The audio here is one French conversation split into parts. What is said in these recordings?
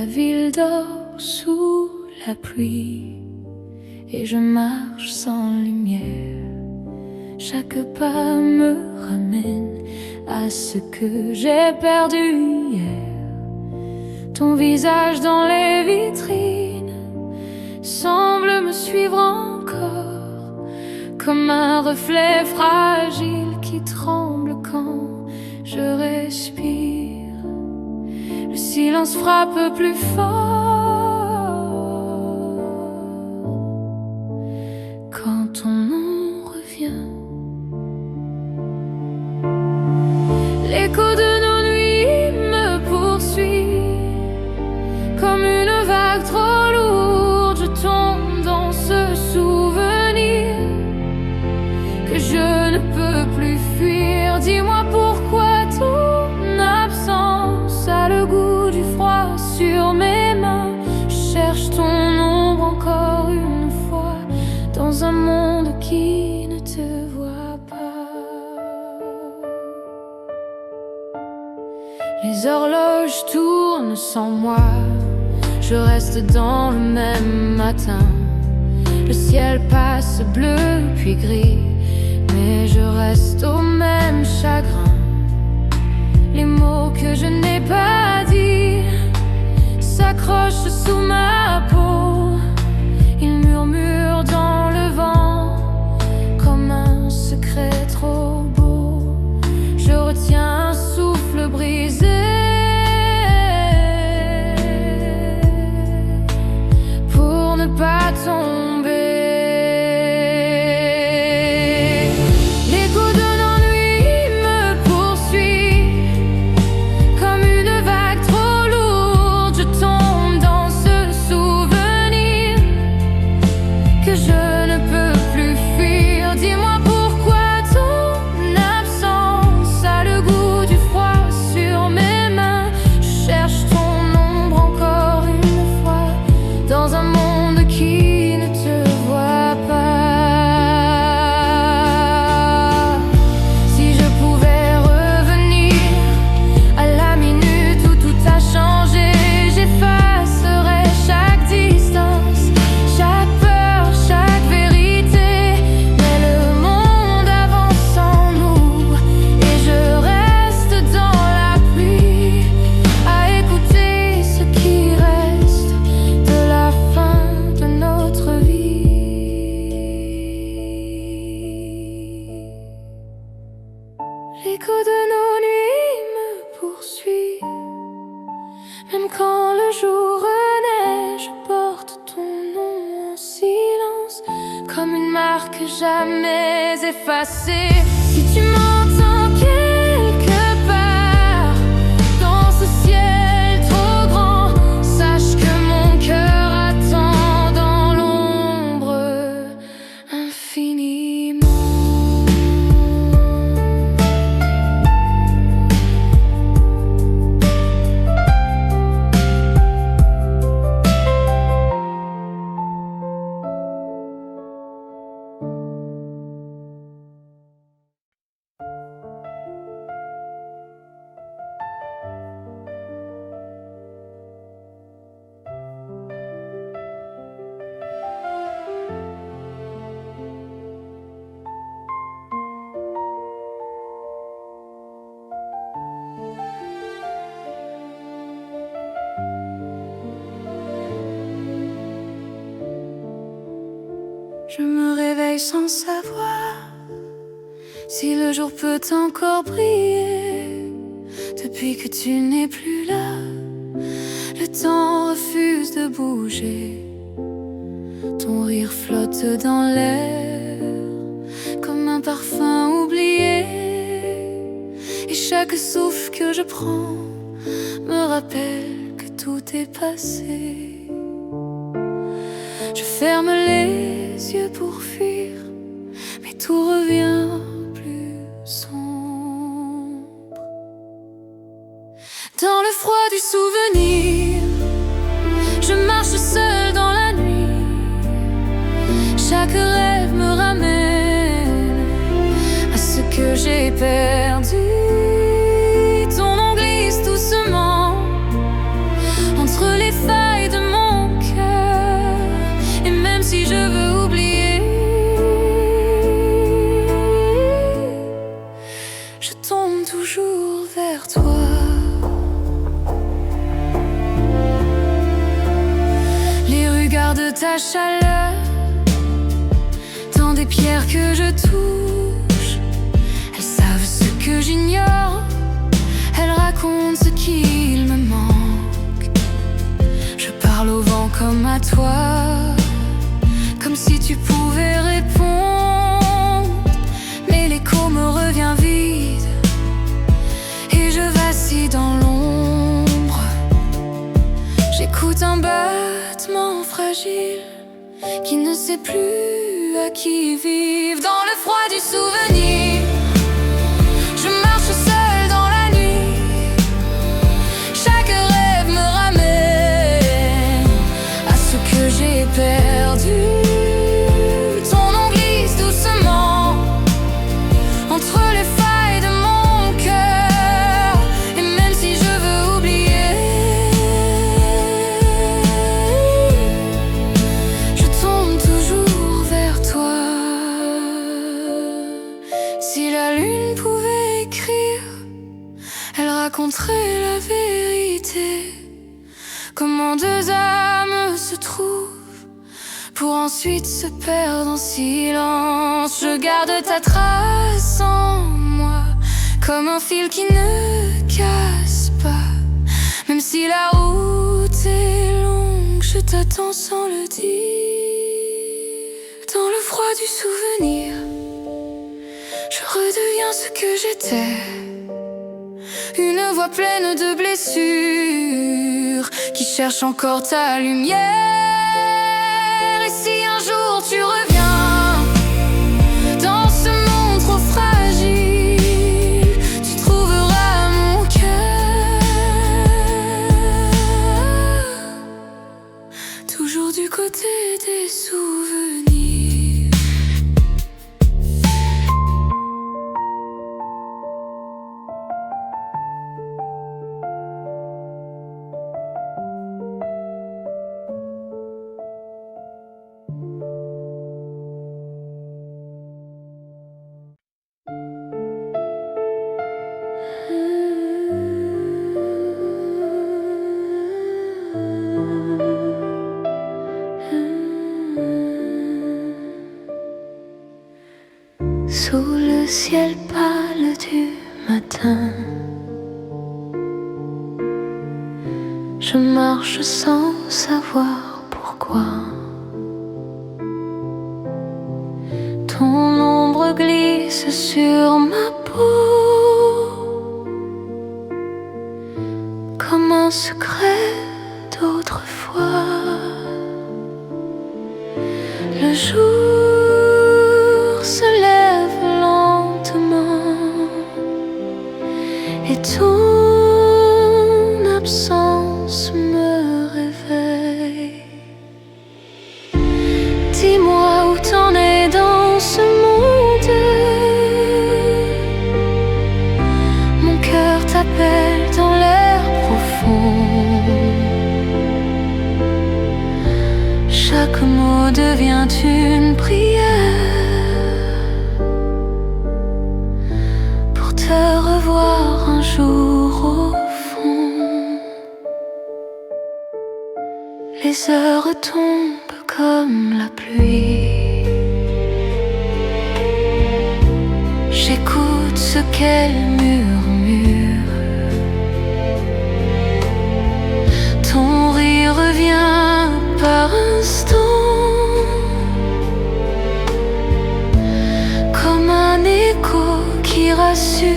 La ville dort sous la pluie et je marche sans lumière. Chaque pas me ramène à ce que j'ai perdu hier. Ton visage dans les vitrines semble me suivre encore, comme un reflet fragile qui tremble quand je respire. Le silence frappe plus fort quand ton nom revient. L'écho de nos nuits me poursuit comme une vague trop lourde. Je tombe dans ce souvenir que je ne peux plus fuir. Dis-moi pourquoi ton absence a le goût du froid sur mes mains. Je cherche ton ombre encore une fois dans un monde qui ne te voit pas. Les horloges tournent sans moi, je reste dans le même matin. Le ciel passe bleu puis gris, mais je reste au même chagrin. Les mots que je n'ai pas dit s'accrochent sous ma peau. Ils murmurent dans le vent comme un secret trop beau. Je retiens un souffle brisé pour ne pas tomber. L'écho de nos nuits me poursuit comme une vague trop lourde. Je tombe dans ce souvenir que je ne peux plus fuir. Dis-moi pourquoi ton absence a le goût du froid sur mes mains. Je cherche ton ombre encore une fois dans un monde qui ne te voit pas. Si je pouvais revenir à la minute où tout a changé, j'effacerais chaque distance, chaque peur, chaque vérité. Mais le monde avance sans nous et je reste dans la pluie à écouter ce qui reste de la fin de notre vie. L'écho de nos nuits me poursuit, même quand le jour renaît. Je porte ton nom en silence comme une marque jamais effacée. Si tu m'entends quelque part dans ce ciel trop grand, sache que mon cœur attend dans l'ombre infiniment. Je me réveille sans savoir si le jour peut encore briller. Depuis que tu n'es plus là, le temps refuse de bouger. Ton rire flotte dans l'air comme un parfum oublié. Et chaque souffle que je prends me rappelle que tout est passé. Je ferme les yeux pour fuir, mais tout revient plus sombre. Dans le froid du souvenir, je marche seule dans la nuit. Chaque rêve me ramène à ce que j'ai perdu. Ton nom glisse doucement entre les garde ta chaleur dans des pierres que je touche. Elles savent ce que j'ignore, elles racontent ce qu'il me manque. Je parle au vent comme à toi, comme si tu pouvais répondre. Mais l'écho me revient vide et je vacille dans l'ombre. J'écoute un battement fragile qui ne sait plus à qui vivre. Dans le froid du souvenir, je marche seule dans la nuit. Chaque rêve me ramène à ce que j'ai perdu. Ton nom glisse doucement entre les failles de mon cœur. Et même si je veux oublier, je tombe toujours vers toi. Si la lune pouvait écrire, elle raconterait la vérité. Comment deux âmes se trouvent pour ensuite se perdre en silence. Je garde ta trace en moi comme un fil qui ne casse pas. Même si la route est longue, je t'attends sans le dire. Dans le froid du souvenir, je redeviens ce que j'étais. Une voix pleine de blessures qui cherche encore ta lumière. Et si un jour tu reviens dans ce monde trop fragile, tu trouveras mon cœur toujours du côté des souvenirs. Sous le ciel pâle du matin, je marche sans savoir pourquoi. Ton ombre glisse sur ma peau comme un secret d'autrefois. Le jour se lève lentement et ton absence me réveille. Dis-moi où t'en es dans ce monde. Mon cœur t'appelle dans l'air profond. Chaque mot devient une prière pour te revoir un jour au fond. Les heures tombent comme la pluie. J'écoute ce qu'elles murmurent. Ton rire revient par instants, comme un écho qui rassure.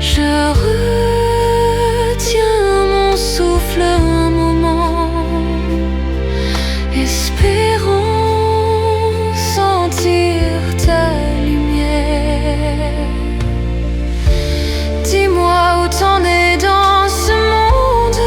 Je retiens mon souffle un moment, espérant sentir ta lumière. Dis-moi où t'en es dans ce monde.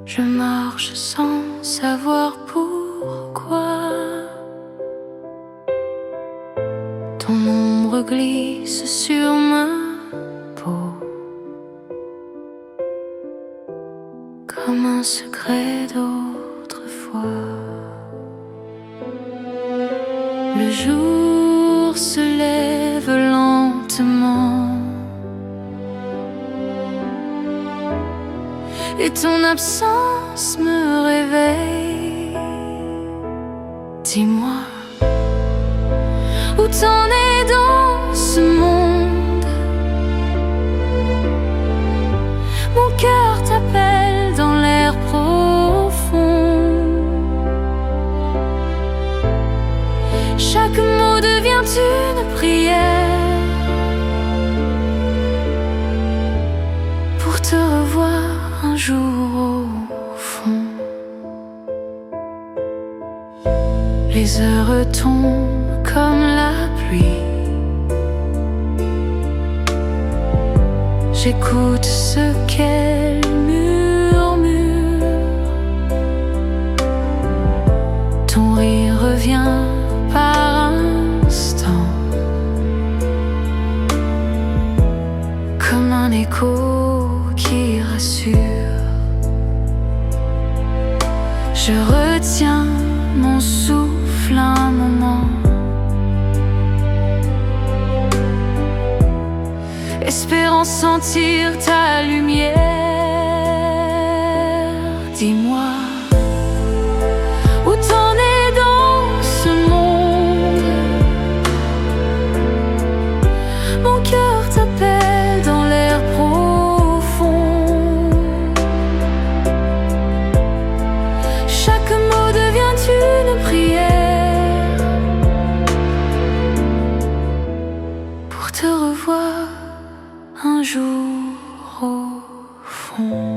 Je marche sans savoir pourquoi. Ton ombre glisse sur ma peau comme un secret d'autrefois. Le jour se lève lentement et ton absence me réveille. Dis-moi, où t'en es dans ce monde? Mon cœur t'appelle dans l'air profond. Chaque mot devient une prière pour te revoir un jour au fond. Les heures tombent comme la pluie. J'écoute ce qu'elle murmure. Ton rire revient par instant, comme un écho qui rassure. Je retiens mon souffle un moment, espérant sentir ta lumière. Dis-moi, où t'en es dans ce monde? Mon cœur t'appelle dans l'air profond. Chaque mot devient une prière pour te revoir un jour au fond.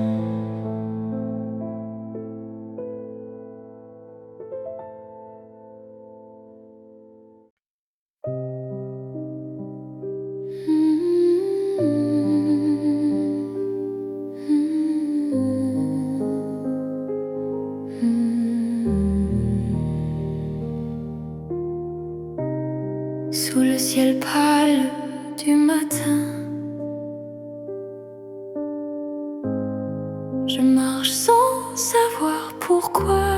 Sous le ciel pâle du matin, je marche sans savoir pourquoi.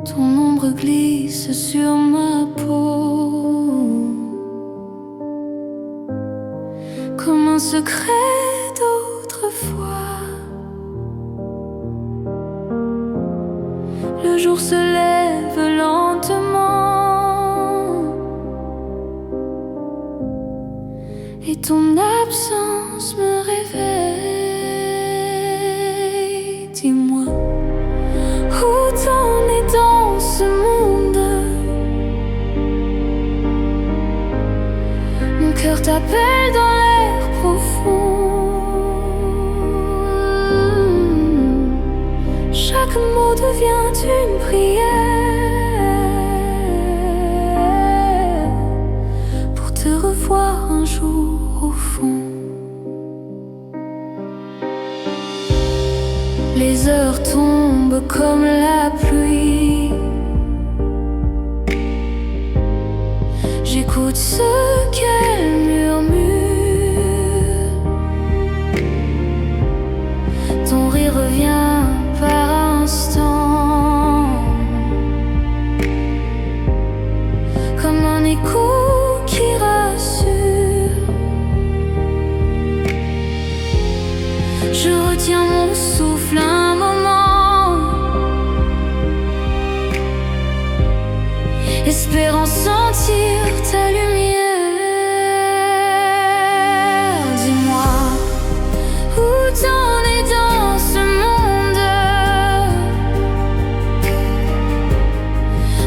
Ton ombre glisse sur ma peau comme un secret d'autrefois. Le jour se lève lentement et ton absence me réveille. Dis-moi, où t'en es dans ce monde? Mon cœur t'appelle dans l'air profond. Chaque mot devient une prière pour te revoir un jour au fond. Les heures tombent comme la pluie. J'écoute ce qu'elle murmure. Ton rire revient par instant, comme un écho qui rassure. Je retiens mon souffle un moment, espérant sentir ta lumière. Dis-moi, où t'en es dans ce monde?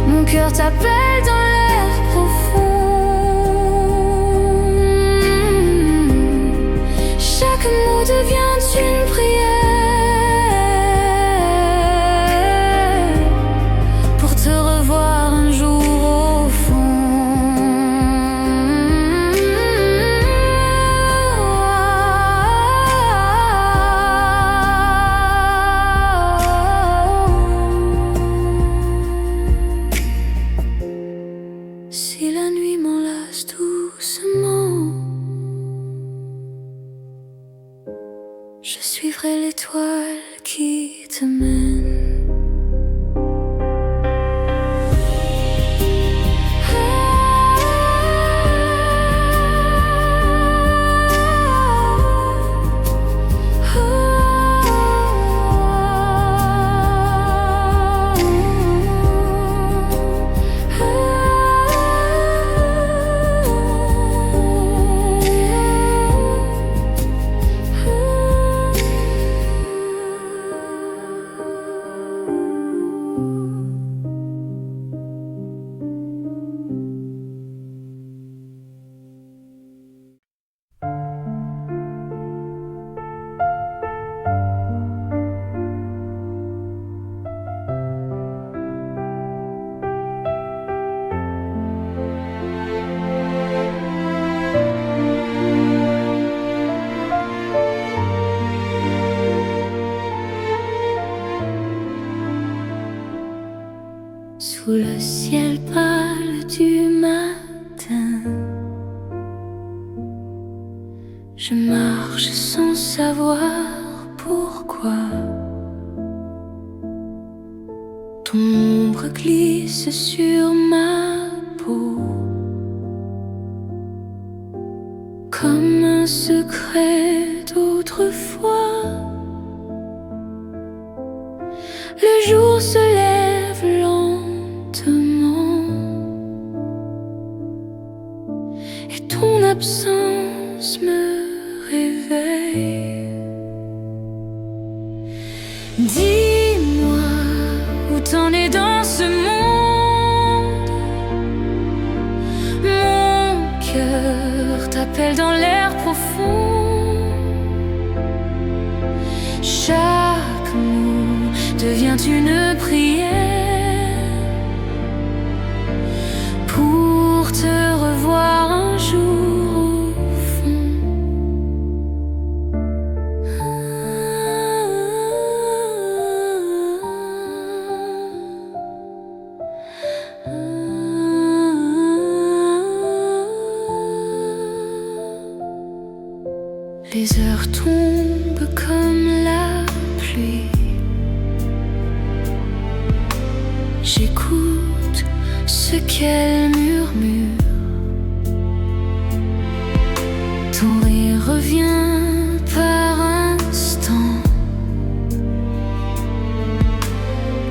Mon cœur t'appelle dans l'air profond. Chaque mot devient une prière pour te revoir un jour au fond. Je suivrai l'étoile qui te mène. Sous le ciel pâle du matin, je marche sans savoir pourquoi. Ton ombre glisse sur ma peau, comme un secret d'autrefois. Le jour se lève lentement et ton absence me réveille. Dis-moi où t'en es dans ce monde. Mon cœur t'appelle dans l'air profond. Chaque mot devient une prière pour te revoir un jour au fond. Les heures tombent comme la pluie. J'écoute ce qu'elle murmure. Ton rire revient par instants,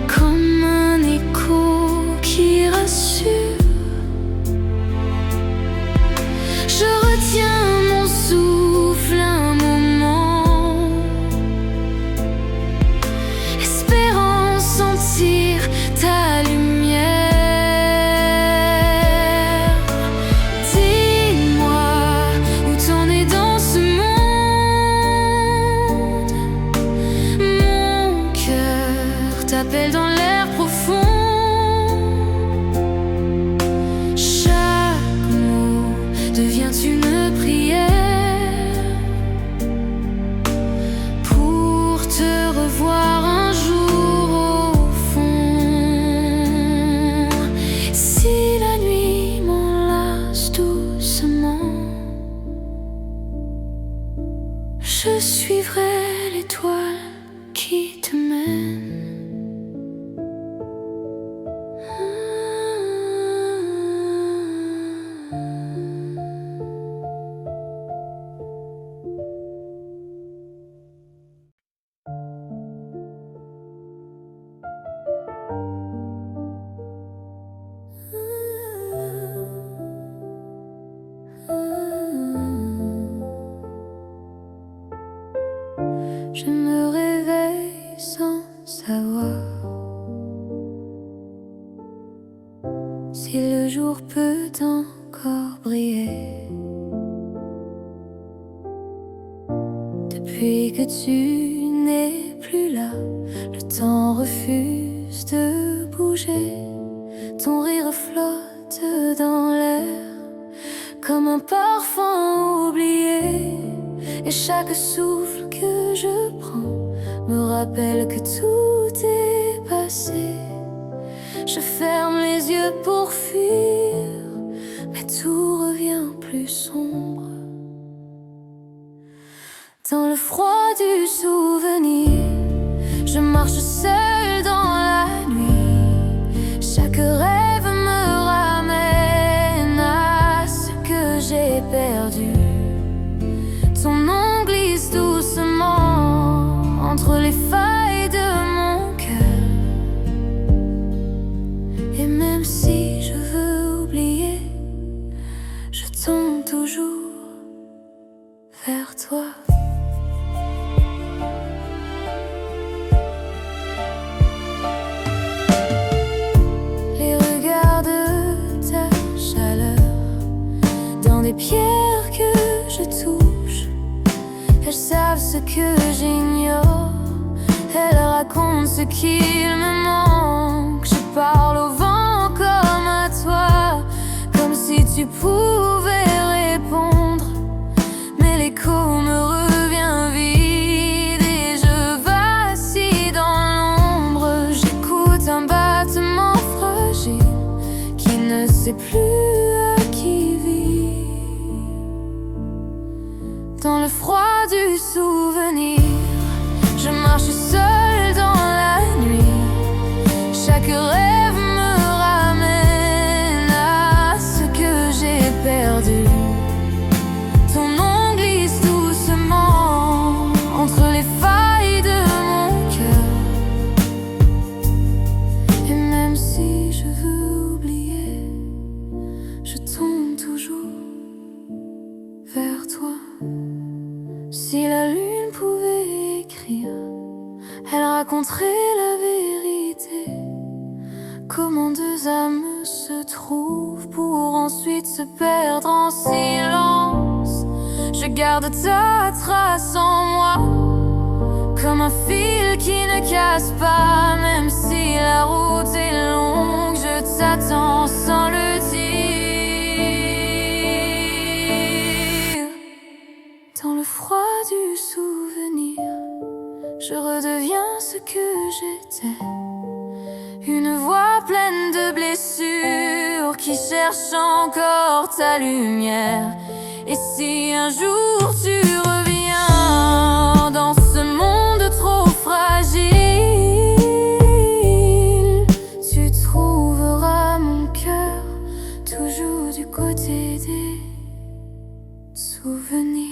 comme un écho qui rassure. Je retiens mon souffle un moment, espérant sentir ta lumière. Dis-moi où t'en es dans ce monde. Mon cœur t'appelle dans l'air profond. Chaque mot devient une prière pour te revoir un jour au fond. Si la nuit m'enlace doucement, je suivrai l'étoile qui te mène. Je me réveille sans savoir si le jour peut encore briller. Depuis que tu n'es plus là, le temps refuse de bouger. Ton rire flotte dans l'air comme un parfum oublié. Et chaque souffle que je prends me rappelle que tout est passé. Je ferme les yeux pour fuir, mais tout revient plus sombre. Dans le froid du souvenir, je marche seule dans la nuit. Chaque rêve me ramène à ce que j'ai perdu. Ton nom glisse doucement entre les failles de mon cœur. Et même si je veux oublier, je tombe toujours vers toi. Des pierres que je touche, elles savent ce que j'ignore. Elles racontent ce qu'il me manque. Je parle au vent comme à toi, comme si tu pouvais répondre. Mais l'écho me revient vide et je vacille dans l'ombre. J'écoute un battement fragile qui ne sait plus à qui vivre. Dans le froid du souvenir, je marche seule dans la nuit. Chaque rêve me ramène à ce que j'ai perdu. Ton nom glisse doucement entre les failles de mon cœur. Et même si je veux oublier, je tombe toujours vers toi. Si la lune pouvait écrire, elle raconterait la vérité. Comment deux âmes se trouvent pour ensuite se perdre en silence. Je garde ta trace en moi, comme un fil qui ne casse pas. Même si la route est longue, je t'attends sans le dire. Dans le froid du souvenir, je redeviens ce que j'étais. Une voix pleine de blessures qui cherche encore ta lumière. Et si un jour tu reviens dans ce monde trop fragile, tu trouveras mon cœur toujours du côté des souvenirs.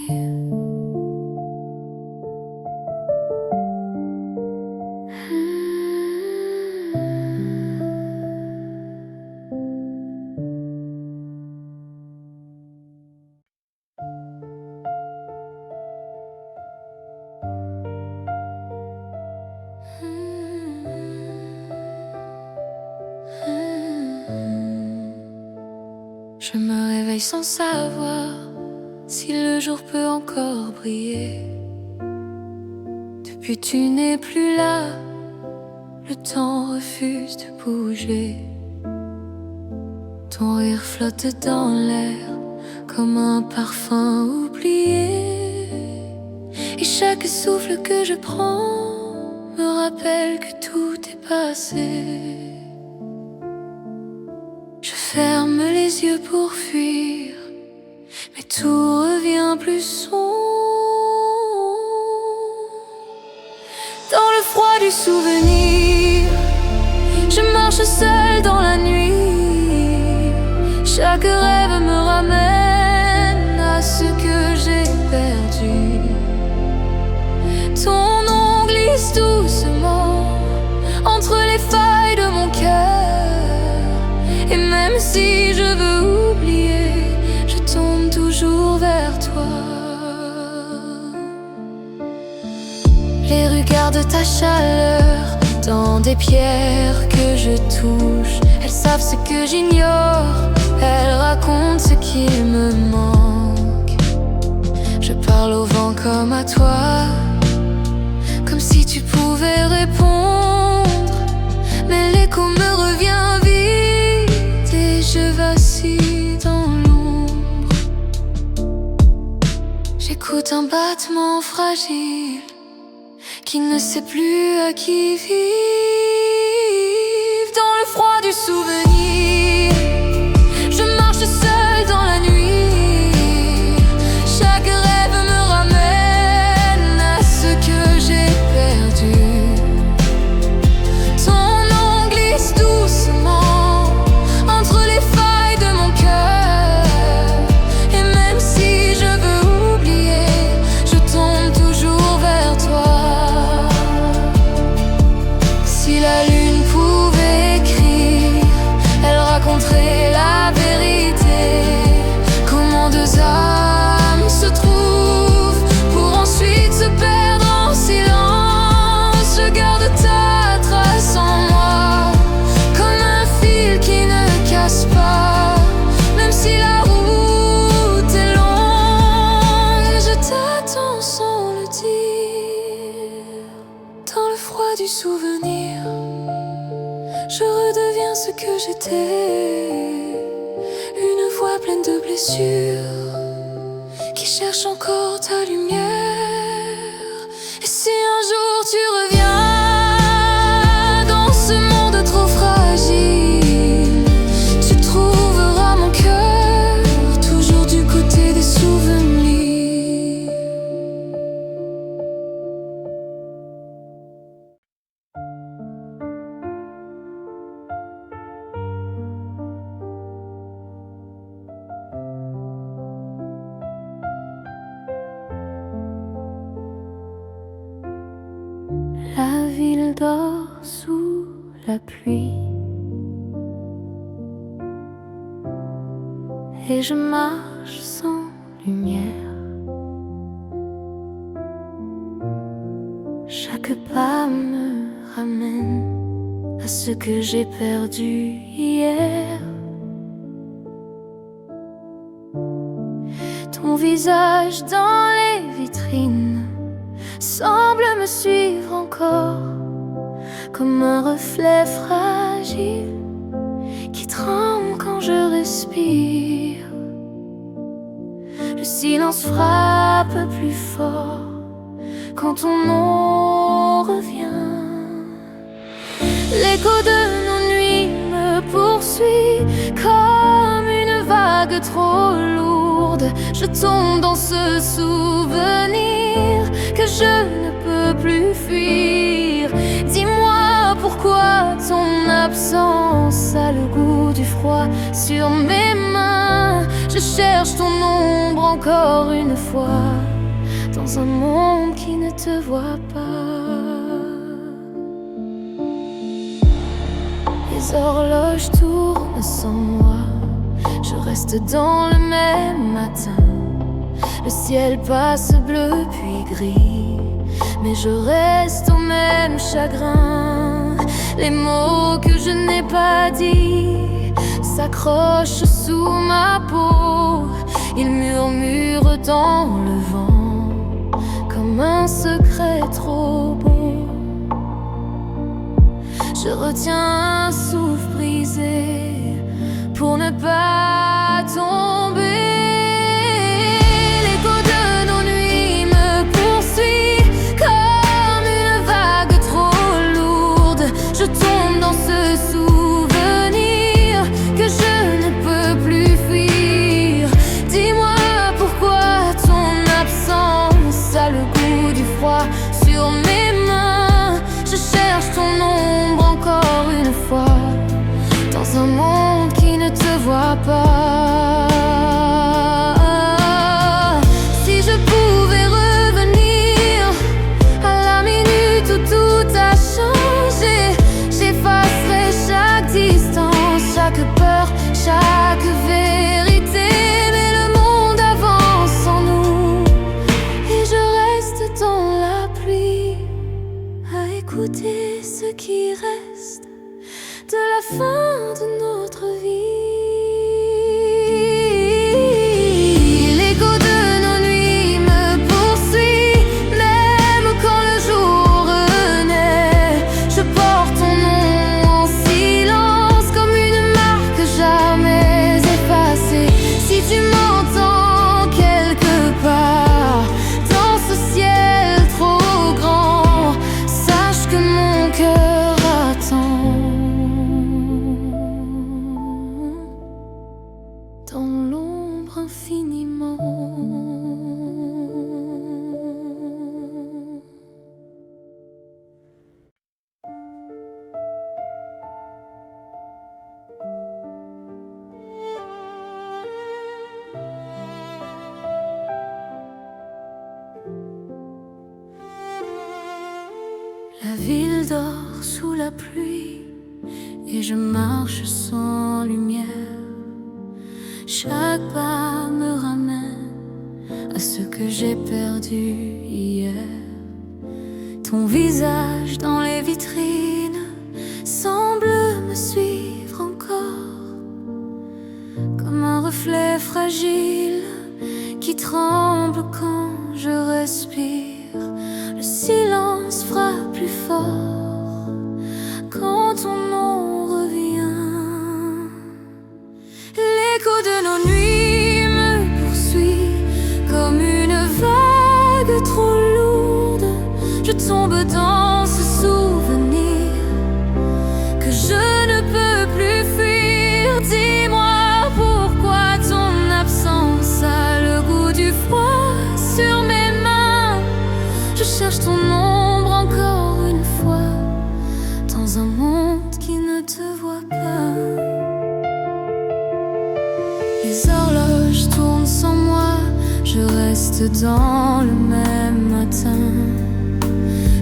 Je me réveille sans savoir si le jour peut encore briller. Depuis tu n'es plus là, le temps refuse de bouger. Ton rire flotte dans l'air comme un parfum oublié. Et chaque souffle que je prends me rappelle que tout est passé. Je ferme les yeux pour fuir, mais tout revient plus sombre. Dans le froid du souvenir, je marche seule dans la nuit. Chaque rêve me ramène à ce que j'ai perdu. Ton nom glisse doucement entre les failles de mon cœur. Et même si je veux oublier, je tombe toujours vers toi. Les rues gardent ta chaleur dans des pierres que je touche. Elles savent ce que j'ignore, elles racontent ce qu'il me manque. Je parle au vent comme à toi, comme si tu pouvais répondre. Mais l'écho me revient vite et je vacille dans l'ombre. J'écoute un battement fragile qui ne sait plus à qui vivre. Dans le froid du souvenir, je marche seule dans la nuit. Chaque rêve me ramène souvenir, je redeviens ce que j'étais. Une voix pleine de blessures qui cherche encore ta lumière. Et si un jour tu reviens dans ce monde trop fragile, tu trouveras mon cœur toujours du côté des souvenirs. La ville dort sous la pluie et je marche sans lumière. Chaque pas me ramène à ce que j'ai perdu hier. Ton visage dans les vitrines semble me suivre encore, comme un reflet fragile qui tremble quand je respire. Le silence frappe plus fort quand ton nom revient. L'écho de nos nuits me poursuit comme une vague trop lourde. Je tombe dans ce souvenir que je ne peux plus fuir. Dis-moi pourquoi ton absence a le goût du froid sur mes mains. Je cherche ton ombre encore une fois dans un monde qui ne te voit pas. Les horloges tournent sans moi, je reste dans le même matin. Le ciel passe bleu puis gris, mais je reste au même chagrin. Les mots que je n'ai pas dit s'accrochent sous ma peau. Ils murmurent dans le vent comme un secret trop beau. Je retiens un souffle brisé pour ne pas tomber. L'écho de nos nuits me poursuit comme une vague trop lourde. Je tombe dans ce souvenir que je ne peux plus fuir. Dis-moi pourquoi ton absence a le goût du froid sur mes mains. Je cherche ton ombre encore une fois dans un monde qui ne te voit pas. Si je pouvais revenir à la minute où tout a changé, j'effacerais chaque distance, chaque peur, chaque vérité. Mais le monde avance sans nous et je reste dans la pluie à écouter ce qui reste de la fin de notre vie. L'écho de nos nuits me poursuit, même quand le jour renaît. Je porte ton nom en silence comme une marque jamais effacée. Si tu m'entends quelque part dans ce ciel trop grand, sache que mon cœur attend dans l'ombre infiniment. La ville dort sous la pluie et je marche sans lumière. Chaque pas me ramène à ce que j'ai perdu hier. Ton visage dans les vitrines semble me suivre encore, comme un reflet fragile qui tremble quand je respire. Le silence frappe plus fort cherche ton ombre encore une fois dans un monde qui ne te voit pas. Les horloges tournent sans moi, je reste dans le même matin.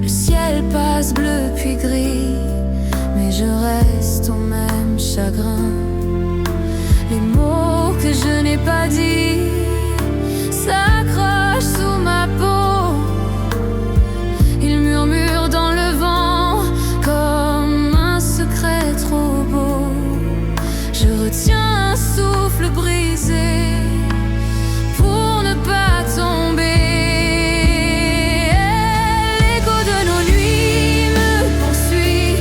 Le ciel passe bleu puis gris, mais je reste au même chagrin. Les mots que je n'ai pas dit s'accrochent sous ma peau. Ils murmurent dans le vent comme un secret trop beau. Je retiens un souffle brisé pour ne pas tomber. L'écho de nos nuits me poursuit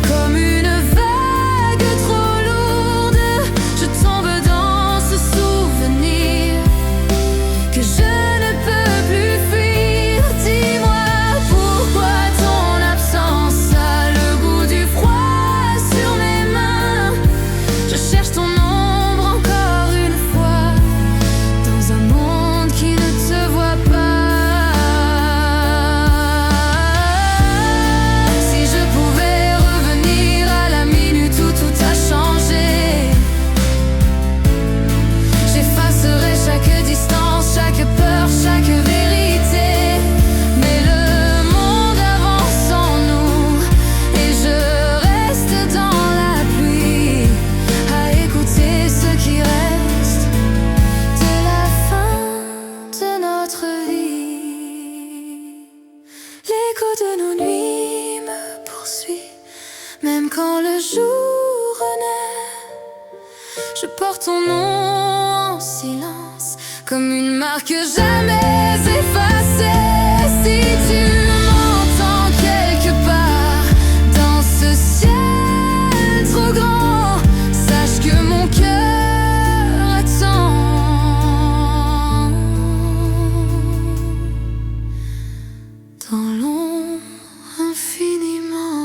comme une vague trop lourde. Je tombe dans ce souvenir que je ne peux plus fuir. Dis-moi pourquoi ton absence a le goût du froid sur mes mains. Je cherche ton ombre encore une fois dans un monde qui ne te voit pas. Si je pouvais revenir à la minute où tout a changé, j'effacerais chaque distance, chaque peur, chaque vérité. Mais le monde avance sans nous et je reste dans la pluie à écouter ce qui reste de la fin de notre vie. L'écho de nos nuits me poursuit, même quand le jour renaît. Je porte ton nom en silence, comme une marque jamais effacée. Si tu m'entends quelque part dans ce ciel trop grand, sache que mon cœur attend dans l'ombre infiniment.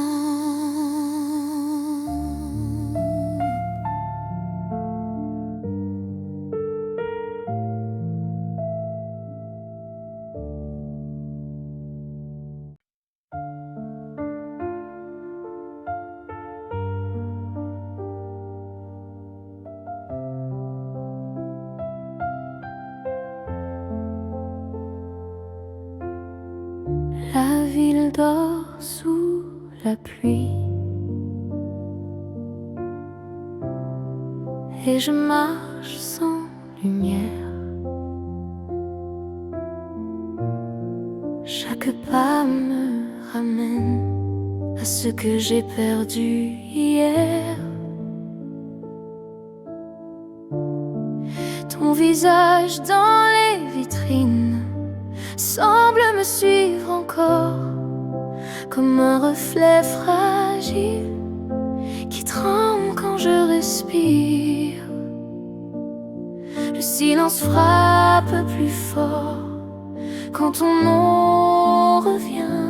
La ville dort sous la pluie et je marche sans lumière. Chaque pas me ramène à ce que j'ai perdu hier. Ton visage dans les vitrines semble me suivre encore comme un reflet fragile qui tremble quand je respire. Le silence frappe plus fort quand ton nom revient.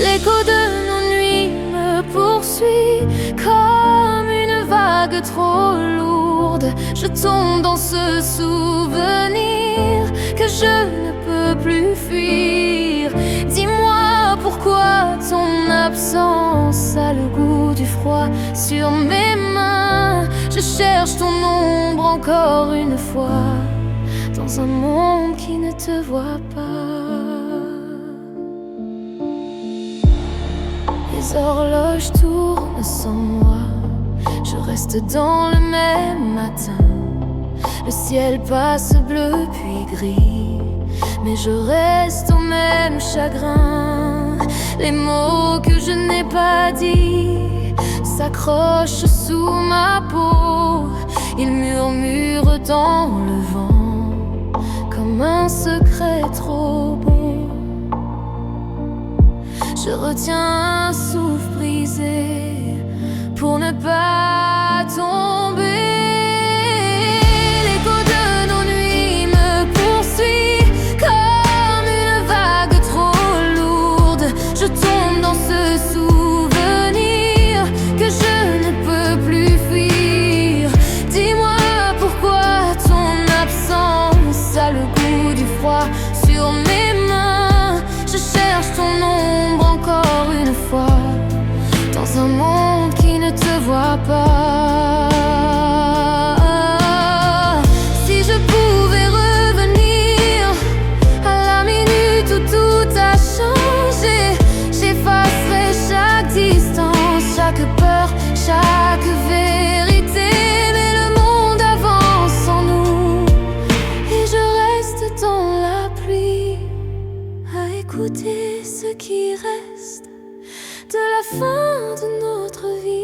L'écho de nos nuits me poursuit comme une vague trop lourde. Je tombe dans ce souvenir que je ne peux plus fuir. Dis-moi pourquoi ton absence a le goût du froid sur mes mains. Je cherche ton ombre encore une fois dans un monde qui ne te voit pas. Les horloges tournent sans moi, je reste dans le même matin. Le ciel passe bleu puis gris, mais je reste au même chagrin. Les mots que je n'ai pas dit s'accrochent sous ma peau. Ils murmurent dans le vent comme un secret trop beau. Je retiens un souffle brisé pour ne pas tomber. L'écho de nos nuits me poursuit comme une vague trop lourde. Je tombe dans ce souvenir que je ne peux plus fuir. Dis-moi pourquoi ton absence a le goût du froid sur mes mains. écouter ce qui reste de la fin de notre vie.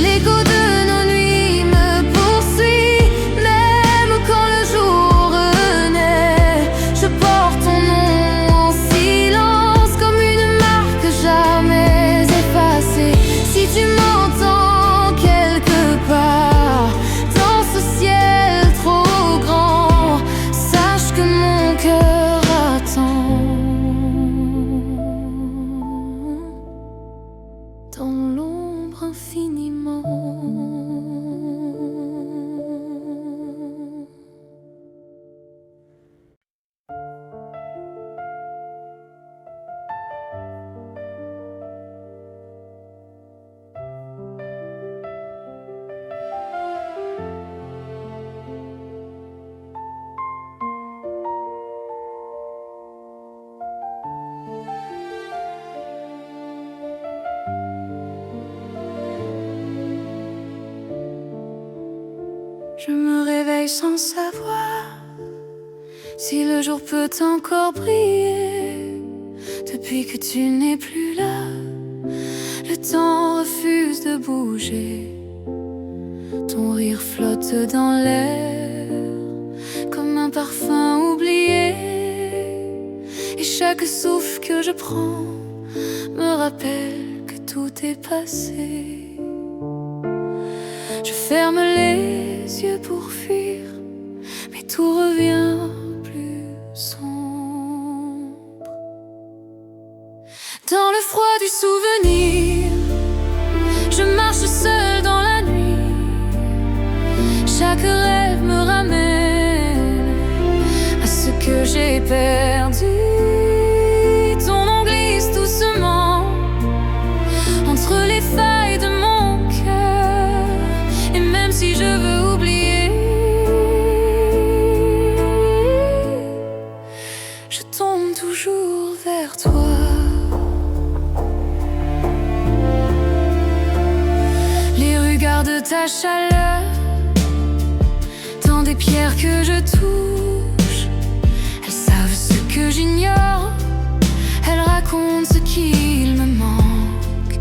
L'écho de nos nuits me poursuit, même quand le jour renaît. Je porte ton nom en silence, comme une marque jamais effacée. Si tu m'entends quelque part dans ce ciel trop grand, sache que mon cœur attend dans l'ombre infiniment. Je me réveille sans savoir si le jour peut encore briller. Depuis que tu n'es plus là, le temps refuse de bouger. Ton rire flotte dans l'air comme un parfum oublié. Et chaque souffle que je prends me rappelle que tout est passé. Je ferme les yeux pour fuir, mais tout revient plus sombre. Dans le froid du souvenir, je marche seule dans la nuit. Chaque rêve me ramène à ce que j'ai perdu. Ton nom glisse doucement entre les failles de mon cœur. Et même si je veux oublier, je tombe toujours vers toi. Les rues gardent ta chaleur dans des pierres que je touche. Elles savent ce que j'ignore, elles racontent ce qu'il me manque.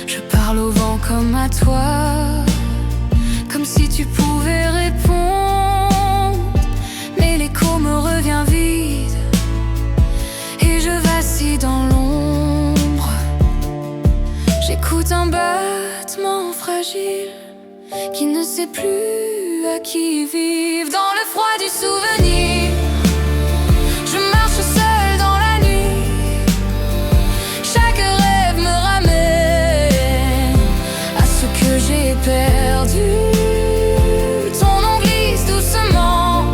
Je parle au vent comme à toi, comme si tu pouvais répondre. Mais l'écho me revient vide et je vacille dans l'ombre. J'écoute un battement fragile qui ne sait plus à qui vivre. Dans le froid du souvenir, je marche seule dans la nuit. Chaque rêve me ramène à ce que j'ai perdu. Ton nom glisse doucement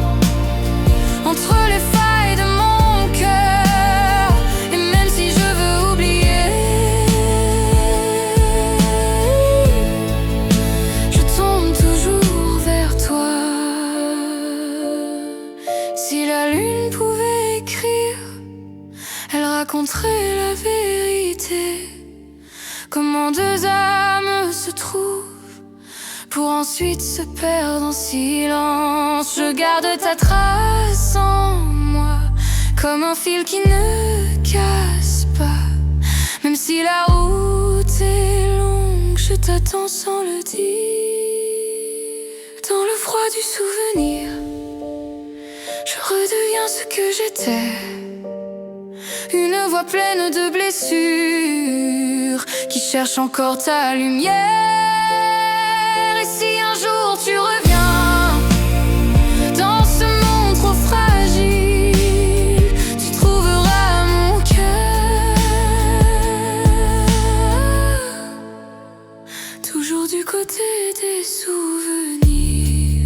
entre les failles de mon cœur. Et même si je veux oublier, je tombe toujours vers toi. Si la lune pouvait écrire, elle raconterait la vérité. Comment deux âmes se trouvent pour ensuite se perdre en silence. Je garde ta trace en moi comme un fil qui ne casse pas. Même si la route est longue, je t'attends sans le dire. Dans le froid du souvenir, je redeviens ce que j'étais. Une voix pleine de blessures qui cherche encore ta lumière. Et si un jour tu reviens dans ce monde trop fragile, tu trouveras mon cœur toujours du côté des souvenirs.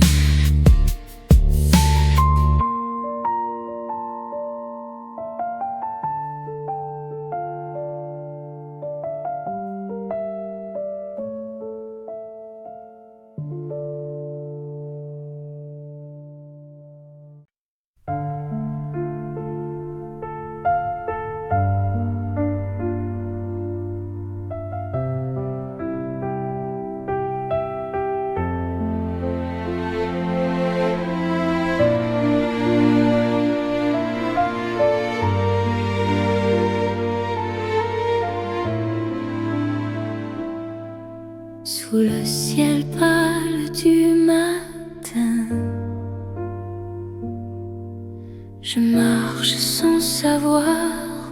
Je marche sans savoir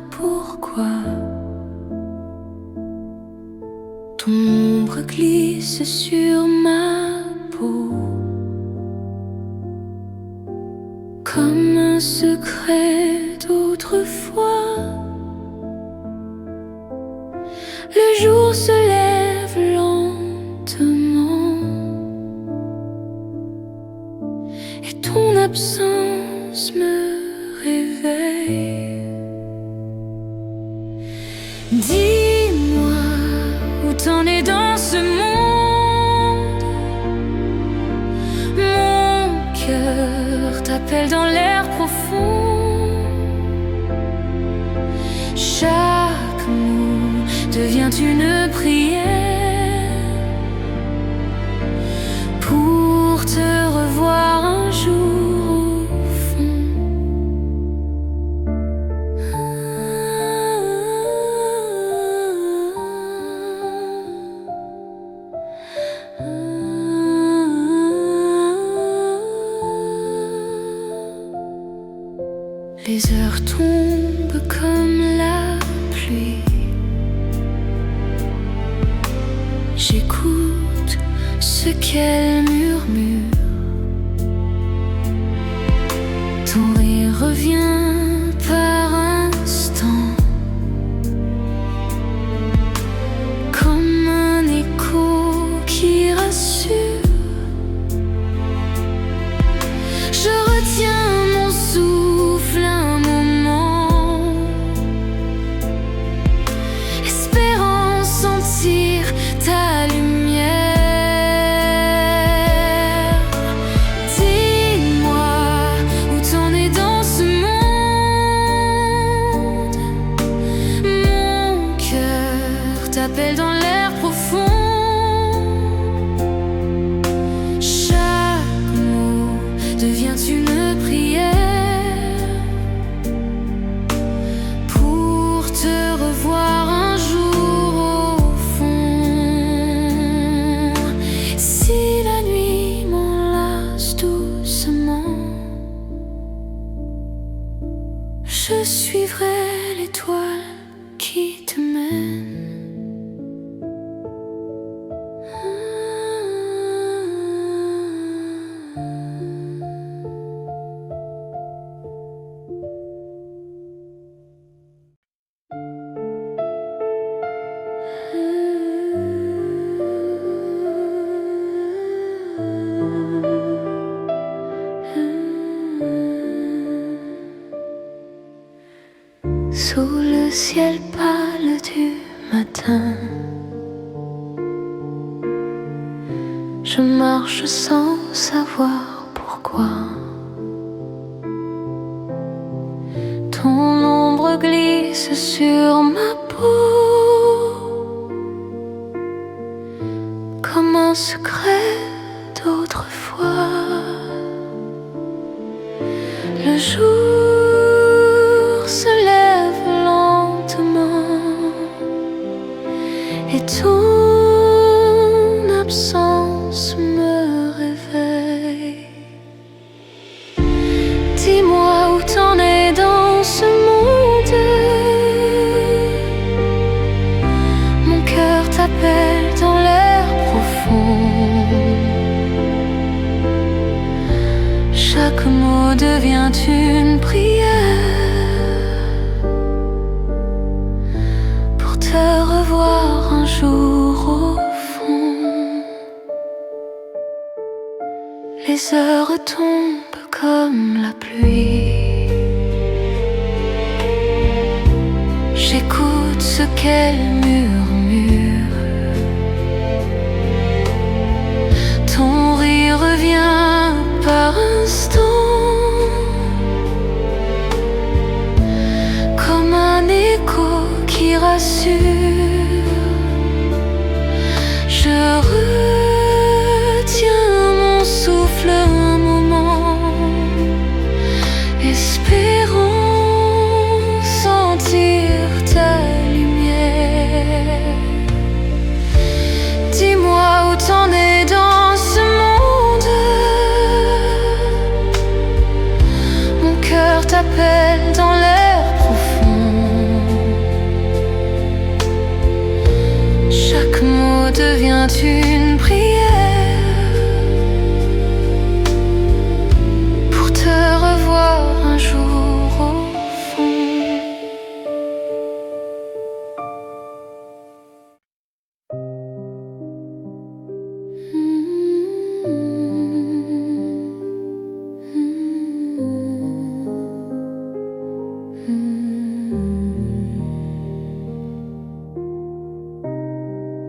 pourquoi. Ton ombre glisse sur ma peau, comme un secret d'autrefois. Le jour se lève lentement et ton absence me réveille. Dis-moi où t'en es dans ce monde. Mon cœur t'appelle dans l'air profond. Chaque mot devient une prière pour te revoir un jour au fond. Les heures tombent comme la pluie. J'écoute ce qu'elle murmure. Ton rire revient par instants, comme un écho qui rassure. Je retiens mon souffle un moment, espérant sentir ta lumière. Dis-moi où t'en es dans ce monde. Mon cœur t'appelle dans l'air profond. Chaque mot devient une prière pour te revoir un jour au fond. Si la nuit m'enlace doucement, je suivrai l'étoile qui te mène. Sous le ciel pâle du matin, je marche sans savoir pourquoi. Ton ombre glisse sur ma peau, comme un secret d'autrefois. Le jour se lève lentement et ton absence me réveille. Dis-moi où t'en es dans ce monde. Mon cœur t'appelle dans l'air profond. Chaque mot devient une prière pour te revoir un jour au fond. Les heures tombent comme la pluie. J'écoute ce qu'elle murmure. Ton rire revient par instants, comme un écho qui rassure. Je retiens mon souffle un moment, espérant sentir ta lumière. t'appelle dans l'air profond. Chaque mot devient une prière pour te revoir un jour au fond.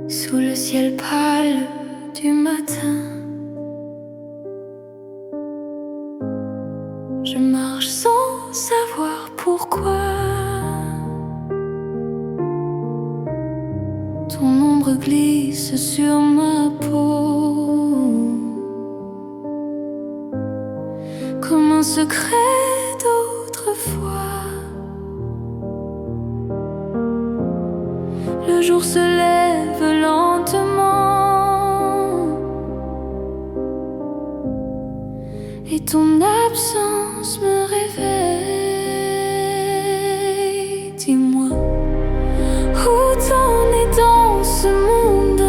Sous le ciel pâle du matin, je marche sans savoir pourquoi. Ton ombre glisse sur ma peau comme un secret d'autrefois. Le jour se lève lentement et ton absence me réveille. Dis-moi, où t'en es dans ce monde?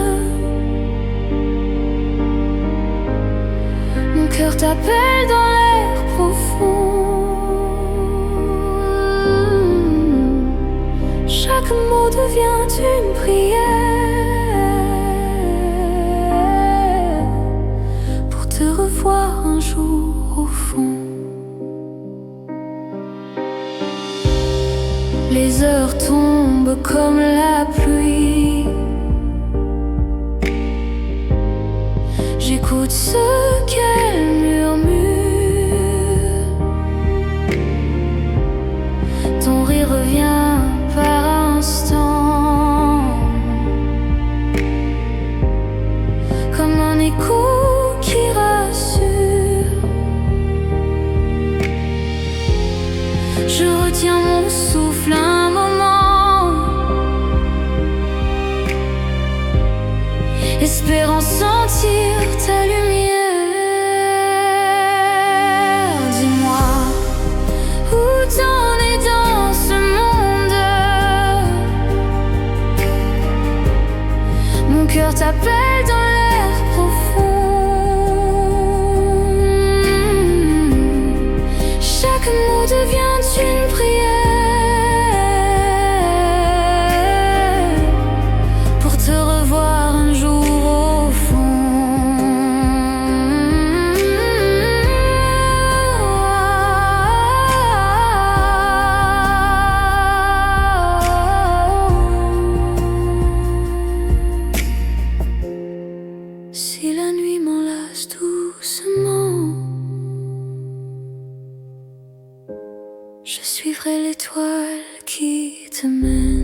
Mon cœur t'appelle dans l'air profond. Chaque mot devient une prière pour te revoir un jour au fond. Les heures tombent comme la pluie. J'écoute ce qu'elles murmurent. Ton rire revient par instant, comme un écho qui rassure. Je retiens mon souffle un moment, espérant sentir ta lumière. Dis-moi, où t'en es dans ce monde? Mon cœur t'appelle dans l'air profond. Chaque mot devient une prière pour te revoir un jour au fond. Si la nuit m'enlace doucement, je suivrai l'étoile qui te mène.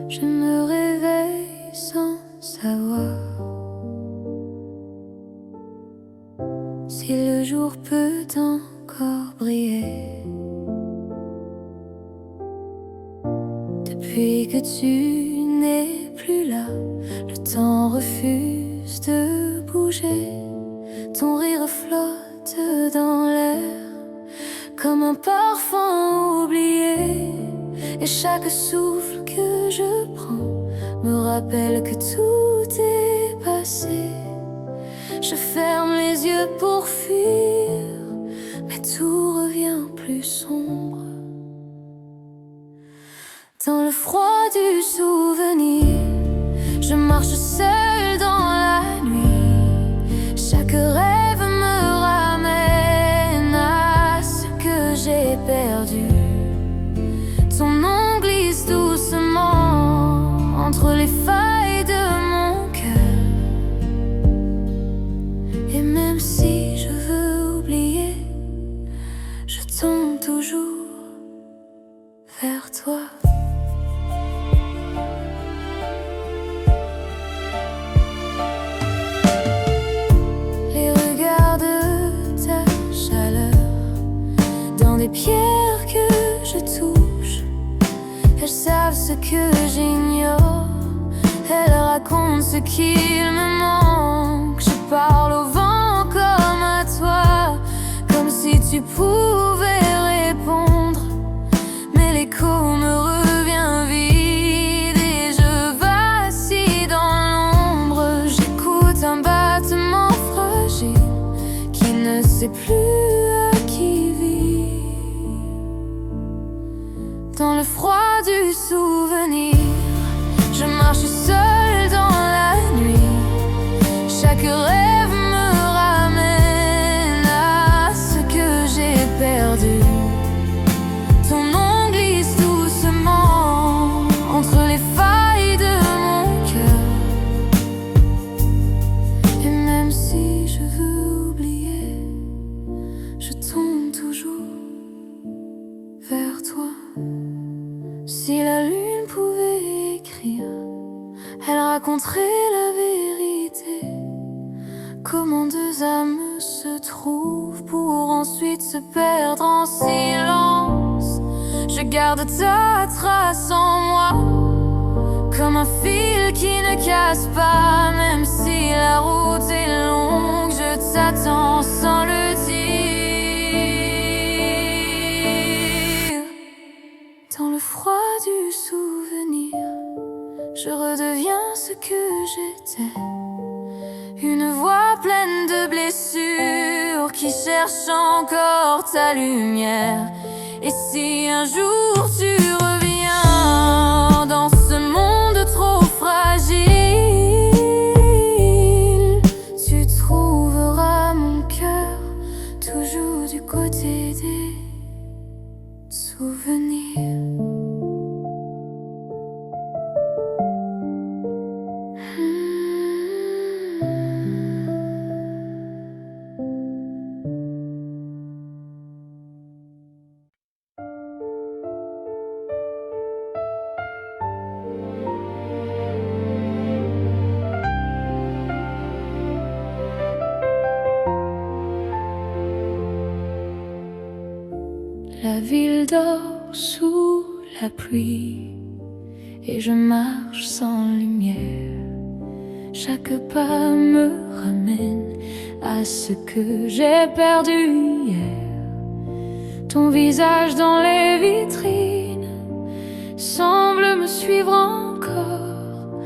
Je me réveille sans savoir si le jour peut encore briller. Depuis que tu n'es plus là, le temps refuse de bouger. Ton rire flotte dans l'air comme un parfum oublié. Et chaque souffle que je prends me rappelle que tout est passé. Je ferme les yeux pour fuir, mais tout revient plus sombre. Dans le froid du souvenir, je marche seule dans failles de mon cœur. Et même si je veux oublier, je tombe toujours vers toi. Les regards de ta chaleur dans des pierres que je touche, elles savent ce que j'ignore, elles racontent ce qu'il me manque. Je parle au vent comme à toi, comme si tu pouvais répondre, mais l'écho me revient vide et je vacille dans l'ombre. J'écoute un battement fragile qui ne sait plus à qui vit. Dans le froid du souvenir, je marche seule dans la nuit. Chaque rêve me ramène à ce que j'ai perdu. Ton nom glisse doucement entre les failles de mon cœur. Et même si je veux oublier, je tombe toujours vers toi. Si la lune pouvait écrire, elle raconterait la vérité. Comment deux âmes se trouvent pour ensuite se perdre en silence. Je garde ta trace en moi, comme un fil qui ne casse pas. Même si la route est longue, je t'attends sans le dire. Dans le froid du souvenir, je redeviens ce que j'étais. Une voix pleine de blessures qui cherche encore ta lumière. Et si un jour tu reviens dans ce monde trop fragile, tu trouveras mon cœur toujours du côté des souvenirs. La ville dort sous la pluie et je marche sans lumière. Chaque pas me ramène à ce que j'ai perdu hier. Ton visage dans les vitrines semble me suivre encore,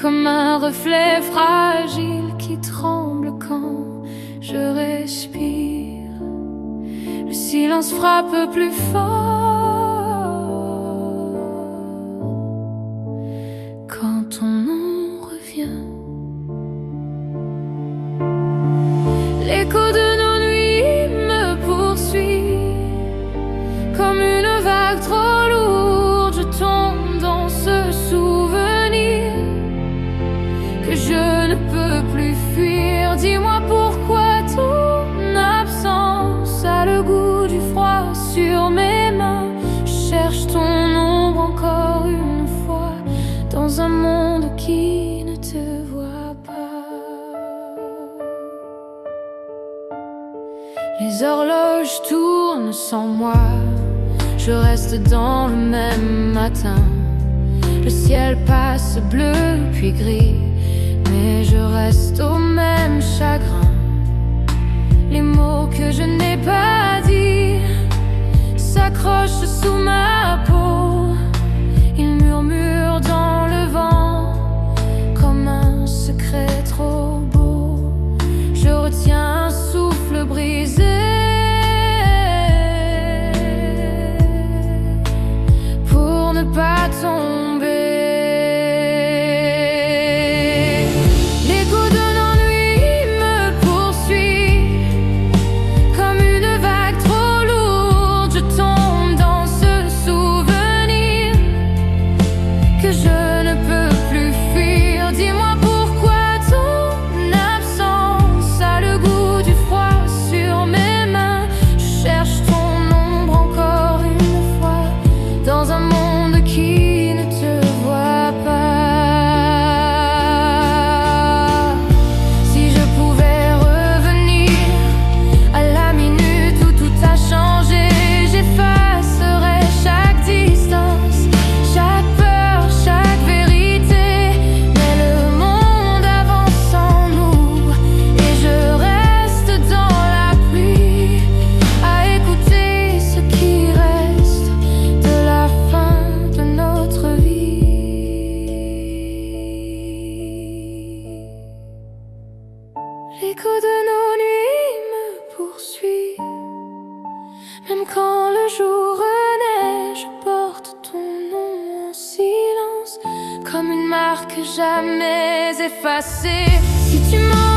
comme un reflet fragile qui tremble quand je respire. Le silence frappe plus fort quand ton nom revient. L'écho de nos nuits me poursuit comme une vague trop lourde. Je tombe dans ce souvenir que je ne peux plus fuir. Dis-moi pourquoi ton absence a le goût du froid sur mes mains. Je cherche ton ombre encore une fois dans un monde qui ne te voit pas. Les horloges tournent sans moi, je reste dans le même matin. Le ciel passe bleu puis gris, mais je reste au même chagrin. Les mots que je n'ai pas dit s'accrochent sous ma peau. Ils murmurent dans le vent comme un secret trop beau. Je retiens un souffle brisé pour ne pas tomber. Comme une vague trop lourde, je tombe dans ce souvenir L'écho de nos nuits me poursuit. Même quand le jour renaît, je porte ton nom en silence, comme une marque jamais effacée. Si tu m'en